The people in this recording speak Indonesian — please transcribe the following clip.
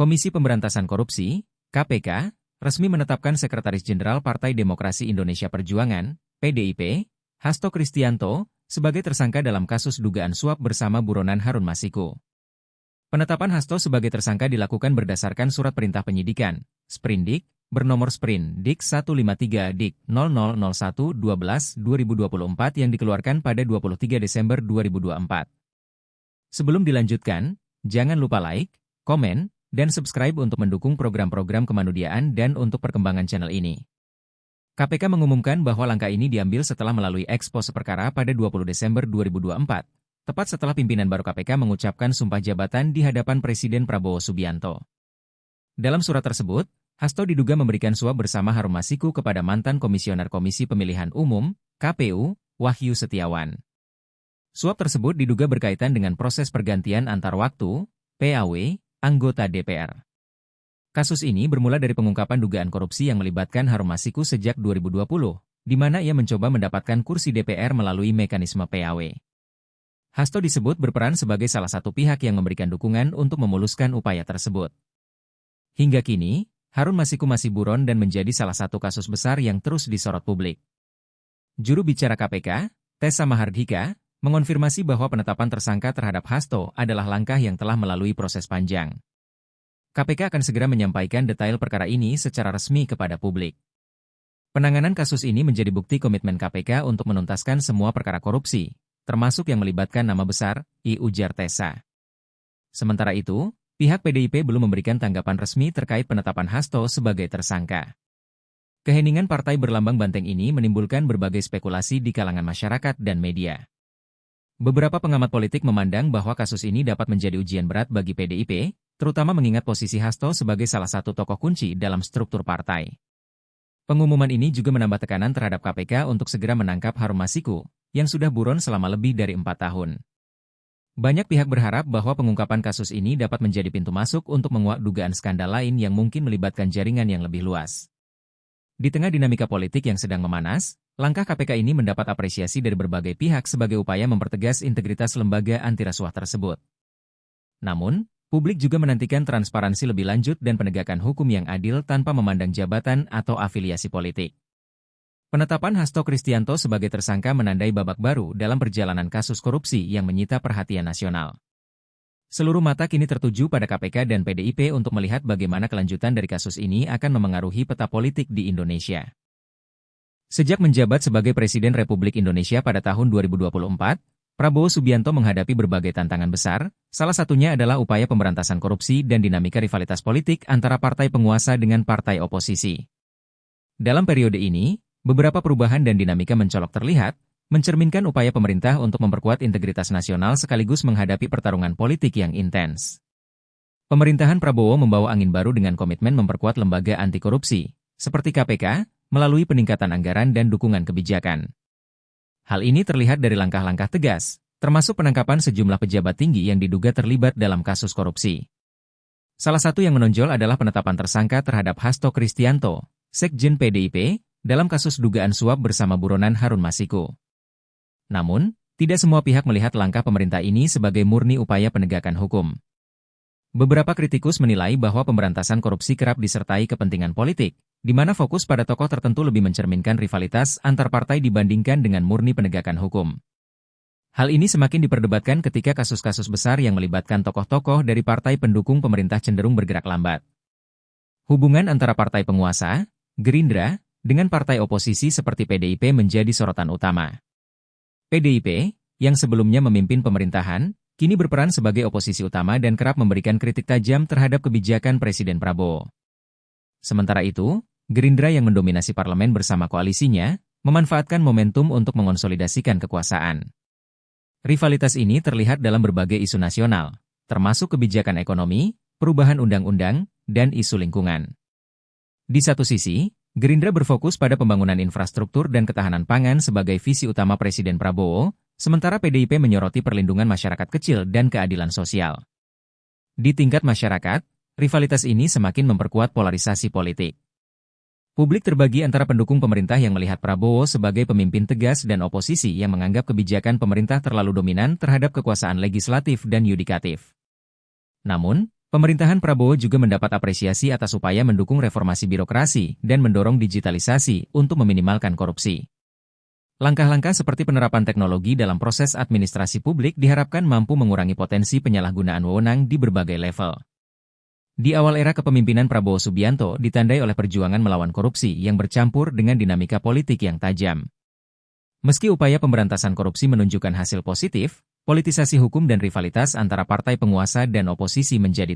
Komisi Pemberantasan Korupsi, KPK, resmi menetapkan Sekretaris Jenderal Partai Demokrasi Indonesia Perjuangan, PDIP, Hasto Kristianto, sebagai tersangka dalam kasus dugaan suap bersama buronan Harun Masiku. Penetapan Hasto sebagai tersangka dilakukan berdasarkan surat perintah penyidikan, Sprindik, bernomor Sprindik 153-0001-12-2024 yang dikeluarkan pada 23 Desember 2024. Sebelum dilanjutkan, jangan lupa like, komen, dan subscribe untuk mendukung program-program kemanusiaan dan untuk perkembangan channel ini. KPK mengumumkan bahwa langkah ini diambil setelah melalui ekspos perkara pada 20 Desember 2024, tepat setelah pimpinan baru KPK mengucapkan sumpah jabatan di hadapan Presiden Prabowo Subianto. Dalam surat tersebut, Hasto diduga memberikan suap bersama Harun Masiku kepada mantan Komisioner Komisi Pemilihan Umum, KPU, Wahyu Setiawan. Suap tersebut diduga berkaitan dengan proses pergantian antar waktu, PAW, anggota DPR. Kasus ini bermula dari pengungkapan dugaan korupsi yang melibatkan Harun Masiku sejak 2020, di mana ia mencoba mendapatkan kursi DPR melalui mekanisme PAW. Hasto disebut berperan sebagai salah satu pihak yang memberikan dukungan untuk memuluskan upaya tersebut. Hingga kini, Harun Masiku masih buron dan menjadi salah satu kasus besar yang terus disorot publik. Juru bicara KPK, Tessa Mahardhika, mengonfirmasi bahwa penetapan tersangka terhadap Hasto adalah langkah yang telah melalui proses panjang. KPK akan segera menyampaikan detail perkara ini secara resmi kepada publik. Penanganan kasus ini menjadi bukti komitmen KPK untuk menuntaskan semua perkara korupsi, termasuk yang melibatkan nama besar, ujar Tessa. Sementara itu, pihak PDIP belum memberikan tanggapan resmi terkait penetapan Hasto sebagai tersangka. Keheningan partai berlambang banteng ini menimbulkan berbagai spekulasi di kalangan masyarakat dan media. Beberapa pengamat politik memandang bahwa kasus ini dapat menjadi ujian berat bagi PDIP, terutama mengingat posisi Hasto sebagai salah satu tokoh kunci dalam struktur partai. Pengumuman ini juga menambah tekanan terhadap KPK untuk segera menangkap Harun Masiku, yang sudah buron selama lebih dari 4 tahun. Banyak pihak berharap bahwa pengungkapan kasus ini dapat menjadi pintu masuk untuk menguak dugaan skandal lain yang mungkin melibatkan jaringan yang lebih luas. Di tengah dinamika politik yang sedang memanas, langkah KPK ini mendapat apresiasi dari berbagai pihak sebagai upaya mempertegas integritas lembaga anti rasuah tersebut. Namun, publik juga menantikan transparansi lebih lanjut dan penegakan hukum yang adil tanpa memandang jabatan atau afiliasi politik. Penetapan Hasto Kristianto sebagai tersangka menandai babak baru dalam perjalanan kasus korupsi yang menyita perhatian nasional. Seluruh mata kini tertuju pada KPK dan PDIP untuk melihat bagaimana kelanjutan dari kasus ini akan memengaruhi peta politik di Indonesia. Sejak menjabat sebagai Presiden Republik Indonesia pada tahun 2024, Prabowo Subianto menghadapi berbagai tantangan besar, salah satunya adalah upaya pemberantasan korupsi dan dinamika rivalitas politik antara partai penguasa dengan partai oposisi. Dalam periode ini, beberapa perubahan dan dinamika mencolok terlihat, mencerminkan upaya pemerintah untuk memperkuat integritas nasional sekaligus menghadapi pertarungan politik yang intens. Pemerintahan Prabowo membawa angin baru dengan komitmen memperkuat lembaga anti korupsi, seperti KPK, melalui peningkatan anggaran dan dukungan kebijakan. Hal ini terlihat dari langkah-langkah tegas, termasuk penangkapan sejumlah pejabat tinggi yang diduga terlibat dalam kasus korupsi. Salah satu yang menonjol adalah penetapan tersangka terhadap Hasto Kristianto, Sekjen PDIP, dalam kasus dugaan suap bersama buronan Harun Masiku. Namun, tidak semua pihak melihat langkah pemerintah ini sebagai murni upaya penegakan hukum. Beberapa kritikus menilai bahwa pemberantasan korupsi kerap disertai kepentingan politik, di mana fokus pada tokoh tertentu lebih mencerminkan rivalitas antar partai dibandingkan dengan murni penegakan hukum. Hal ini semakin diperdebatkan ketika kasus-kasus besar yang melibatkan tokoh-tokoh dari partai pendukung pemerintah cenderung bergerak lambat. Hubungan antara partai penguasa, Gerindra, dengan partai oposisi seperti PDIP menjadi sorotan utama. PDIP, yang sebelumnya memimpin pemerintahan, kini berperan sebagai oposisi utama dan kerap memberikan kritik tajam terhadap kebijakan Presiden Prabowo. Sementara itu, Gerindra yang mendominasi parlemen bersama koalisinya, memanfaatkan momentum untuk mengonsolidasikan kekuasaan. Rivalitas ini terlihat dalam berbagai isu nasional, termasuk kebijakan ekonomi, perubahan undang-undang, dan isu lingkungan. Di satu sisi, Gerindra berfokus pada pembangunan infrastruktur dan ketahanan pangan sebagai visi utama Presiden Prabowo, sementara PDIP menyoroti perlindungan masyarakat kecil dan keadilan sosial. Di tingkat masyarakat, rivalitas ini semakin memperkuat polarisasi politik. Publik terbagi antara pendukung pemerintah yang melihat Prabowo sebagai pemimpin tegas dan oposisi yang menganggap kebijakan pemerintah terlalu dominan terhadap kekuasaan legislatif dan yudikatif. Namun, Pemerintahan Prabowo juga mendapat apresiasi atas upaya mendukung reformasi birokrasi dan mendorong digitalisasi untuk meminimalkan korupsi. Langkah-langkah seperti penerapan teknologi dalam proses administrasi publik diharapkan mampu mengurangi potensi penyalahgunaan wewenang di berbagai level. Di awal era kepemimpinan Prabowo Subianto ditandai oleh perjuangan melawan korupsi yang bercampur dengan dinamika politik yang tajam. Meski upaya pemberantasan korupsi menunjukkan hasil positif, politisasi hukum dan rivalitas antara partai penguasa dan oposisi menjadi